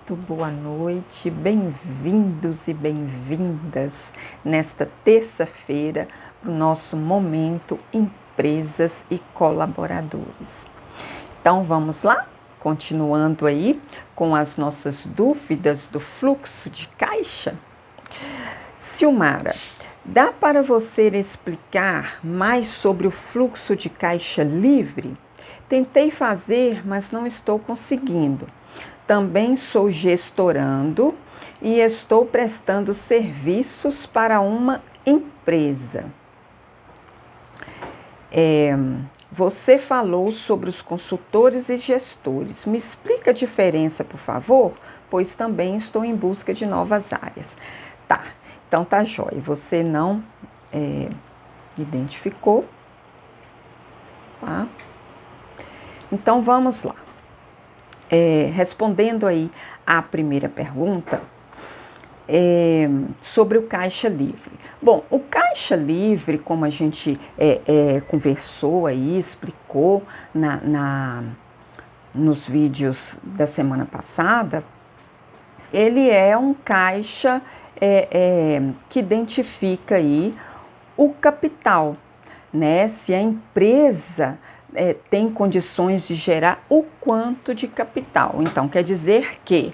muito boa noite, bem-vindos e bem-vindas nesta terça-feira para o nosso momento Empresas e Colaboradores. Então vamos lá, continuando aí com as nossas dúvidas do fluxo de caixa. Silmara, dá para você explicar mais sobre o fluxo de caixa livre? Tentei fazer, mas não estou conseguindo. Também sou gestorando e estou prestando serviços para uma empresa. Você falou sobre os consultores e gestores. Me explica a diferença, por favor, pois também estou em busca de novas áreas. Tá, então tá jóia. Você não identificou, tá? Então vamos lá. Respondendo aí à primeira pergunta, sobre o caixa livre. Bom, o caixa livre, como a gente conversou aí, explicou nos vídeos da semana passada, ele é um caixa que identifica aí o capital, né? Se a empresa tem condições de gerar o quanto de capital. Então, quer dizer que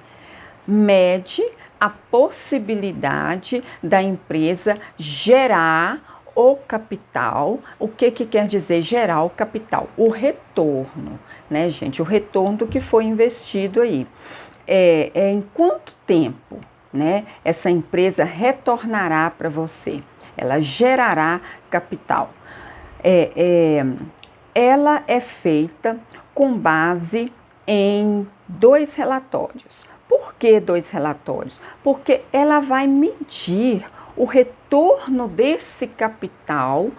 mede a possibilidade da empresa gerar o capital. O que quer dizer gerar o capital? O retorno, né, gente? O retorno do que foi investido aí. Em quanto tempo, né, essa empresa retornará para você? Ela gerará capital. Ela é feita com base em 2 relatórios. Por que 2 relatórios? Porque ela vai medir o retorno desse capital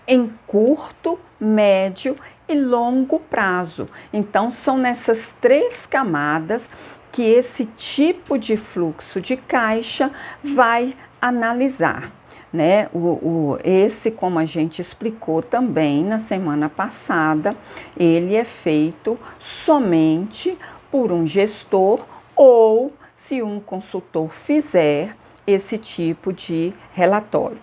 em curto, médio e longo prazo. Então, são nessas 3 camadas que esse tipo de fluxo de caixa vai analisar. Né? Esse, como a gente explicou também na semana passada, ele é feito somente por um gestor ou se um consultor fizer esse tipo de relatório.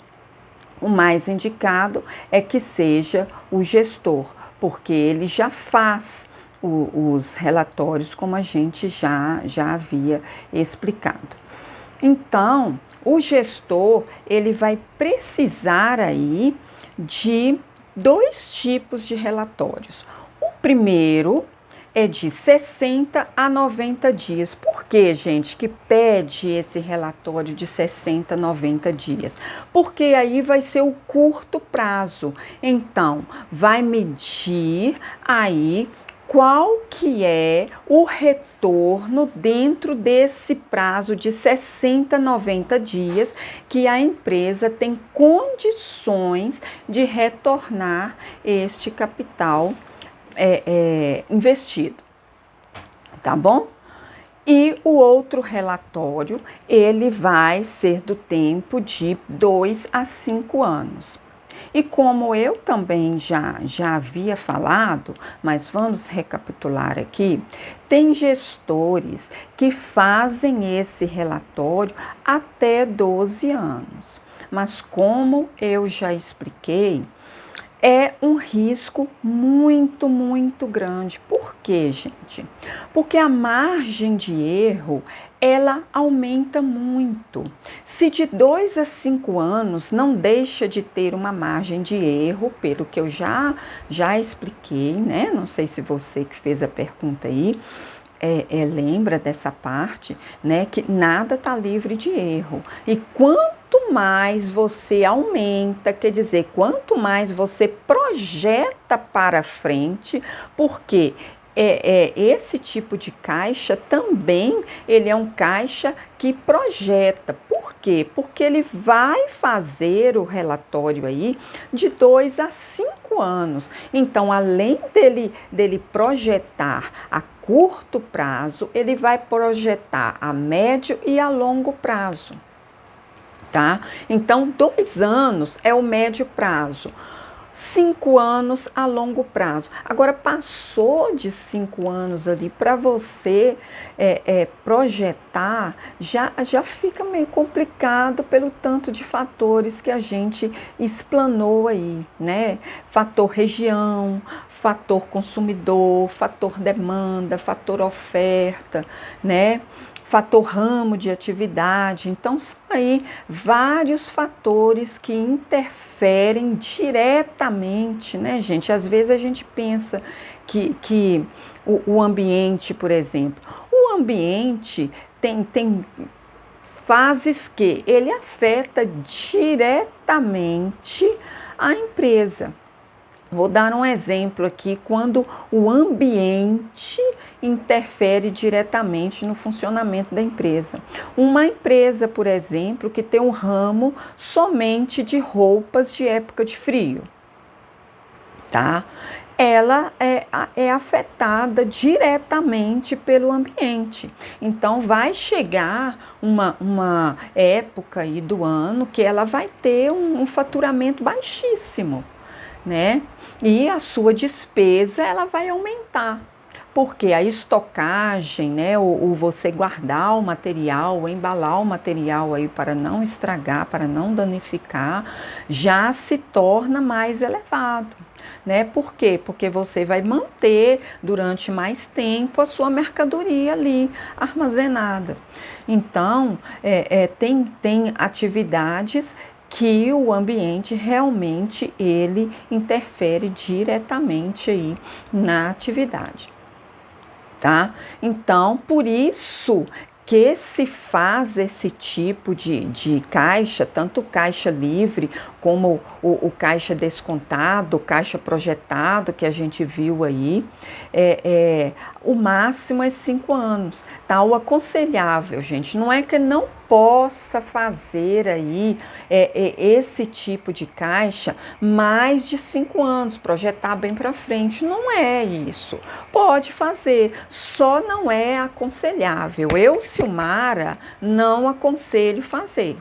O mais indicado é que seja o gestor, porque ele já faz os relatórios como a gente já havia explicado. Então, o gestor, ele vai precisar aí de 2 tipos de relatórios. O primeiro é de 60 a 90 dias. Por que, gente, que pede esse relatório de 60 a 90 dias? Porque aí vai ser o curto prazo. Então, vai medir aí qual que é o retorno dentro desse prazo de 60, 90 dias que a empresa tem condições de retornar este capital investido, tá bom? E o outro relatório, ele vai ser do tempo de 2 a 5 anos. E como eu também já havia falado, mas vamos recapitular aqui, tem gestores que fazem esse relatório até 12 anos. Mas como eu já expliquei, é um risco muito, muito grande. Por quê, gente? Porque a margem de erro, ela aumenta muito. Se de 2 a 5 anos não deixa de ter uma margem de erro, pelo que eu já expliquei, né? Não sei se você que fez a pergunta aí, lembra dessa parte, né? Que nada está livre de erro. E quanto mais você aumenta, quer dizer, quanto mais você projeta para frente, porque esse tipo de caixa também, ele é um caixa que projeta. Por quê? Porque ele vai fazer o relatório aí de 2 a 5 anos. Então, além dele projetar a curto prazo, ele vai projetar a médio e a longo prazo, tá? Então, 2 anos é o médio prazo. 5 anos a longo prazo. Agora, passou de 5 anos ali, para você projetar, já fica meio complicado pelo tanto de fatores que a gente explanou aí, né? Fator região, fator consumidor, fator demanda, fator oferta, né? Fator ramo de atividade. Então, são aí vários fatores que interferem diretamente, né, gente? Às vezes a gente pensa que o ambiente, por exemplo, o ambiente tem fases que ele afeta diretamente a empresa. Vou dar um exemplo aqui, quando o ambiente interfere diretamente no funcionamento da empresa. Uma empresa, por exemplo, que tem um ramo somente de roupas de época de frio, tá? Ela é afetada diretamente pelo ambiente. Então, vai chegar uma época aí do ano que ela vai ter um faturamento baixíssimo, né? E a sua despesa ela vai aumentar, porque a estocagem, né, o você guardar o material, embalar o material aí para não estragar, para não danificar, já se torna mais elevado, né? Por quê? Porque você vai manter durante mais tempo a sua mercadoria ali armazenada. Então, tem atividades que o ambiente realmente ele interfere diretamente aí na atividade, tá? Então, por isso que se faz esse tipo de caixa, tanto caixa livre como o caixa descontado, o caixa projetado que a gente viu aí, o máximo é 5 anos, tá? O aconselhável, gente, não é que não possa fazer aí esse tipo de caixa mais de 5 anos, projetar bem para frente, não é isso. Pode fazer, só não é aconselhável. Eu, Silmara, não aconselho fazer,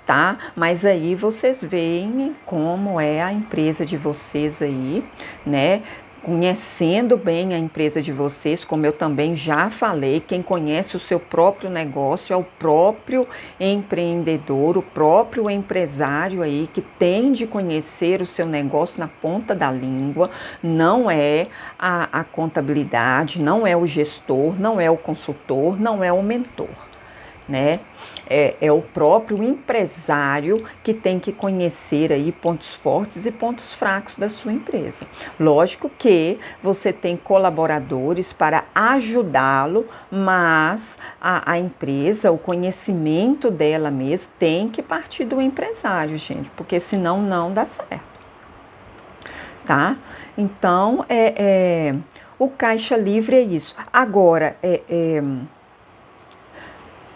tá? Mas aí vocês veem como é a empresa de vocês aí, né? Conhecendo bem a empresa de vocês, como eu também já falei, quem conhece o seu próprio negócio é o próprio empreendedor, o próprio empresário aí que tem de conhecer o seu negócio na ponta da língua, não é a contabilidade, não é o gestor, não é o consultor, não é o mentor, né? É o próprio empresário que tem que conhecer aí pontos fortes e pontos fracos da sua empresa. Lógico que você tem colaboradores para ajudá-lo, mas a empresa, o conhecimento dela mesma tem que partir do empresário, gente, porque senão não dá certo, tá? Então, o caixa livre é isso. Agora,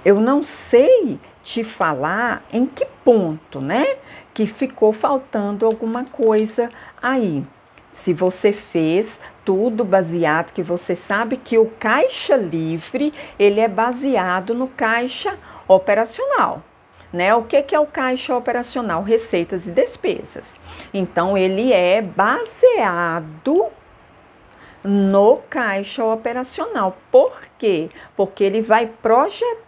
eu não sei te falar em que ponto, né, que ficou faltando alguma coisa aí. Se você fez tudo baseado, que você sabe que o caixa livre, ele é baseado no caixa operacional, né? O que é o caixa operacional? Receitas e despesas. Então, ele é baseado no caixa operacional. Por quê? Porque ele vai projetar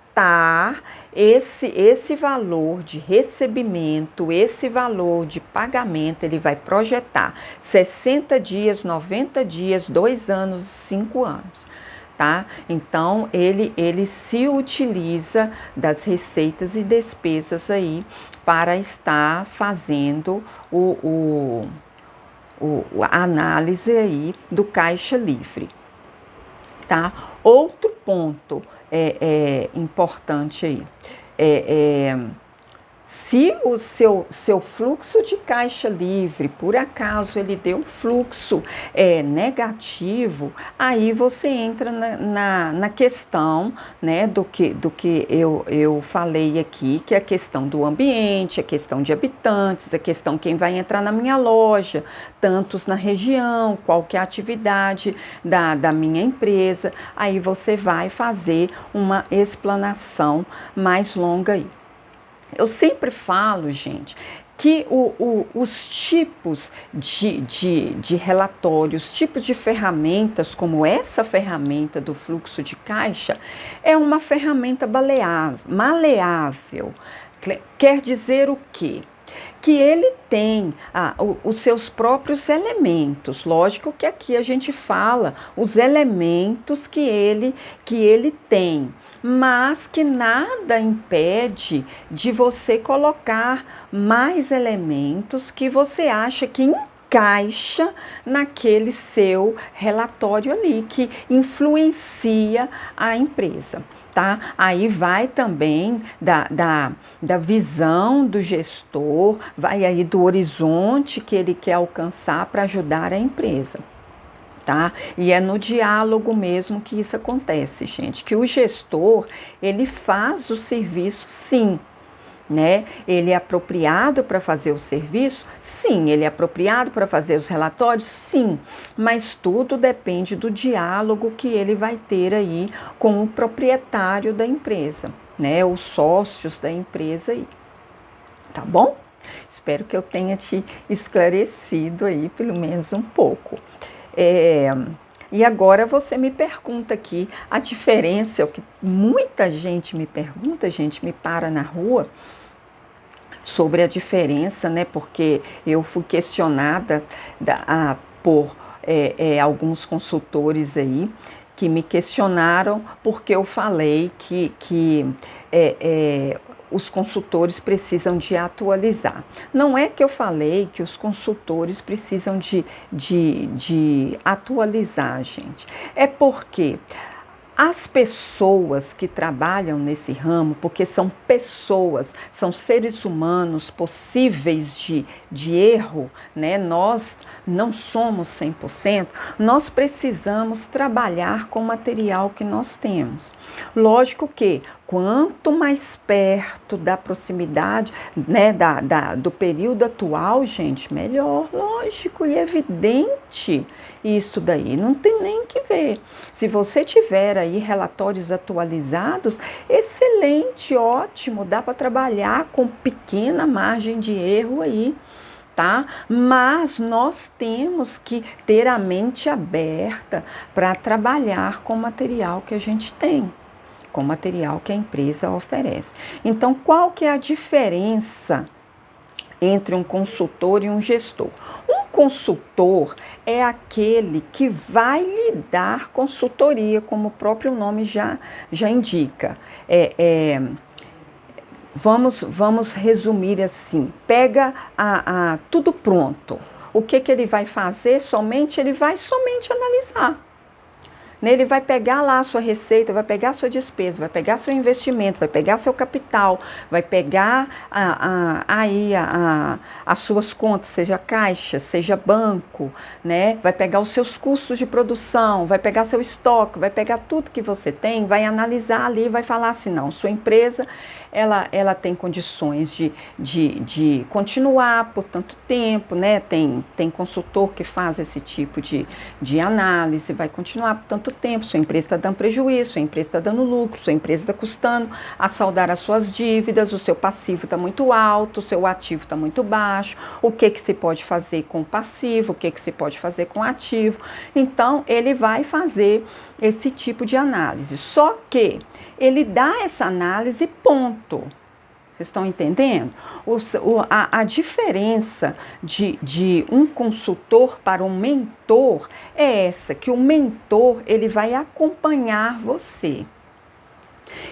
esse valor de recebimento, esse valor de pagamento, ele vai projetar 60 dias, 90 dias, 2 anos, 5 anos, tá? Então, ele se utiliza das receitas e despesas aí para estar fazendo a análise aí do caixa livre, tá? Outro ponto importante aí, se o seu fluxo de caixa livre, por acaso ele deu um fluxo negativo, aí você entra na questão, né, do que eu falei aqui, que é a questão do ambiente, a questão de habitantes, a questão quem vai entrar na minha loja, tantos na região, qual que é a atividade da minha empresa, aí você vai fazer uma explanação mais longa aí. Eu sempre falo, gente, que os tipos de relatórios, tipos de ferramentas, como essa ferramenta do fluxo de caixa, é uma ferramenta maleável. Quer dizer o quê? Que ele tem os seus próprios elementos. Lógico que aqui a gente fala os elementos que ele tem, mas que nada impede de você colocar mais elementos que você acha que encaixa naquele seu relatório ali, que influencia a empresa. Tá? Aí vai também da visão do gestor, vai aí do horizonte que ele quer alcançar para ajudar a empresa. Tá? E é no diálogo mesmo que isso acontece, gente, que o gestor, ele faz o serviço, sim, né? Ele é apropriado para fazer o serviço? Sim. Ele é apropriado para fazer os relatórios? Sim. Mas tudo depende do diálogo que ele vai ter aí com o proprietário da empresa, né? Os sócios da empresa aí. Tá bom? Espero que eu tenha te esclarecido aí pelo menos um pouco. E agora você me pergunta aqui a diferença, o que muita gente me pergunta, gente me para na rua sobre a diferença, né? Porque eu fui questionada por alguns consultores aí que me questionaram porque eu falei que os consultores precisam de atualizar. Não é que eu falei que os consultores precisam de atualizar, gente. É porque as pessoas que trabalham nesse ramo, porque são pessoas, são seres humanos possíveis de erro, né? Nós não somos 100%, nós precisamos trabalhar com o material que nós temos. Lógico que quanto mais perto da proximidade, né, do período atual, gente, melhor, lógico e evidente isso daí, não tem nem que ver. Se você tiver aí relatórios atualizados, excelente, ótimo, dá para trabalhar com pequena margem de erro aí, tá? Mas nós temos que ter a mente aberta para trabalhar com o material que a gente tem, com o material que a empresa oferece. Então, qual que é a diferença entre um consultor e um gestor? Um consultor é aquele que vai lhe dar consultoria, como o próprio nome já indica. Vamos resumir assim, pega tudo pronto. O que ele vai fazer? Ele vai somente analisar. Ele vai pegar lá a sua receita, vai pegar a sua despesa, vai pegar seu investimento, vai pegar seu capital, vai pegar as suas contas, seja caixa, seja banco, né? Vai pegar os seus custos de produção, vai pegar seu estoque, vai pegar tudo que você tem, vai analisar ali, vai falar assim, não, sua empresa, ela tem condições de continuar por tanto tempo, né? Tem consultor que faz esse tipo de análise, vai continuar por tanto tempo, sua empresa está dando prejuízo, sua empresa está dando lucro, sua empresa está custando a saldar as suas dívidas, o seu passivo está muito alto, o seu ativo está muito baixo, o que se pode fazer com o passivo, o que se pode fazer com o ativo. Então, ele vai fazer esse tipo de análise, só que ele dá essa análise ponto. Vocês estão entendendo? A diferença de um consultor para um mentor é essa, que o mentor ele vai acompanhar você.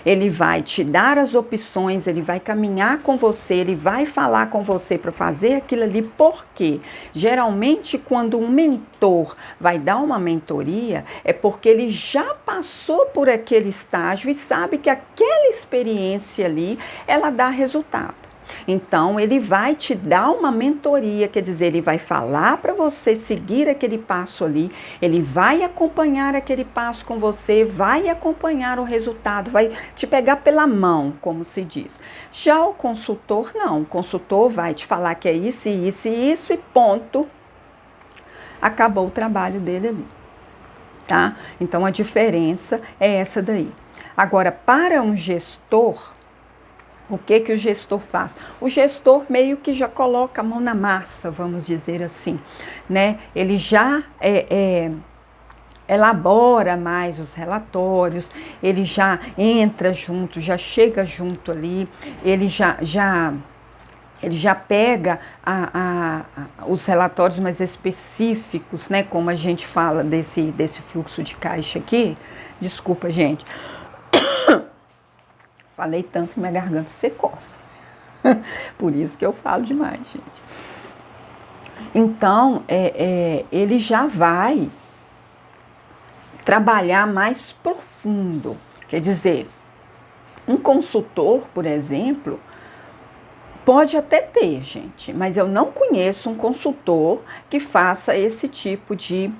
Ele vai te dar as opções, ele vai caminhar com você, ele vai falar com você para fazer aquilo ali, porque geralmente quando um mentor vai dar uma mentoria, é porque ele já passou por aquele estágio e sabe que aquela experiência ali, ela dá resultado. Então, ele vai te dar uma mentoria, quer dizer, ele vai falar para você seguir aquele passo ali, ele vai acompanhar aquele passo com você, vai acompanhar o resultado, vai te pegar pela mão, como se diz. Já o consultor, não, o consultor vai te falar que é isso, isso e isso e ponto. Acabou o trabalho dele ali, tá? Então, a diferença é essa daí. Agora, para um gestor, O que que o gestor faz? O gestor meio que já coloca a mão na massa, vamos dizer assim, né? Ele já elabora mais os relatórios, ele já entra junto, já chega junto ali, ele já pega os relatórios mais específicos, né? Como a gente fala desse fluxo de caixa aqui. Desculpa, gente. Falei tanto que minha garganta secou. Por isso que eu falo demais, gente. Então, ele já vai trabalhar mais profundo. Quer dizer, um consultor, por exemplo, pode até ter, gente, mas eu não conheço um consultor que faça esse tipo de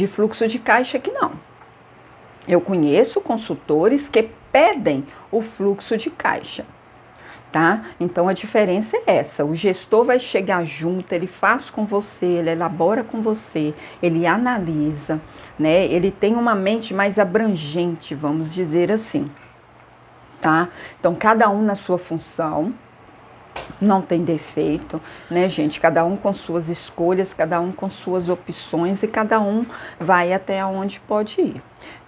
fluxo de caixa aqui, não. Eu conheço consultores que pedem o fluxo de caixa, tá? Então a diferença é essa: o gestor vai chegar junto, ele faz com você, ele elabora com você, ele analisa, né? Ele tem uma mente mais abrangente, vamos dizer assim, tá? Então cada um na sua função. Não tem defeito, né, gente? Cada um com suas escolhas, cada um com suas opções e cada um vai até onde pode ir,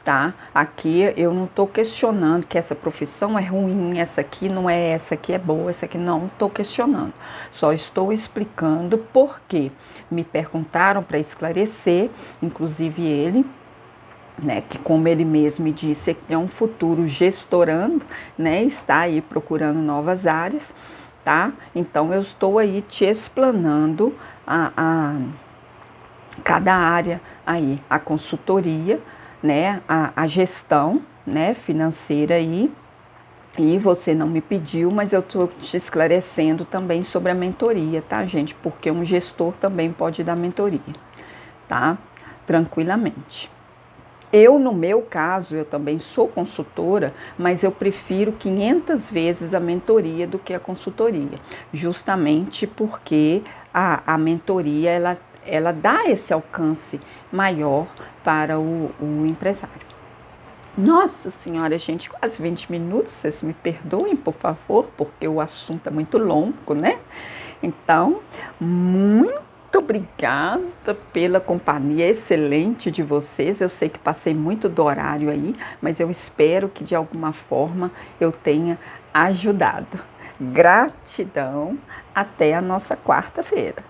tá? Aqui eu não tô questionando que essa profissão é ruim, essa aqui não é, essa aqui é boa, essa aqui não tô questionando. Só estou explicando porque me perguntaram para esclarecer, inclusive ele, né, que como ele mesmo me disse, é um futuro gestorando, né, está aí procurando novas áreas. Tá? Então eu estou aí te explanando cada área aí, a consultoria, né, a gestão, né, financeira aí, e você não me pediu, mas eu estou te esclarecendo também sobre a mentoria, tá, gente? Porque um gestor também pode dar mentoria, tá? Tranquilamente. Eu, no meu caso, eu também sou consultora, mas eu prefiro 500 vezes a mentoria do que a consultoria, justamente porque a mentoria, ela dá esse alcance maior para o empresário. Nossa senhora, gente, quase 20 minutos, vocês me perdoem, por favor, porque o assunto é muito longo, né? Então, muito obrigada pela companhia excelente de vocês. Eu sei que passei muito do horário aí, mas eu espero que de alguma forma eu tenha ajudado. Gratidão, até a nossa quarta-feira.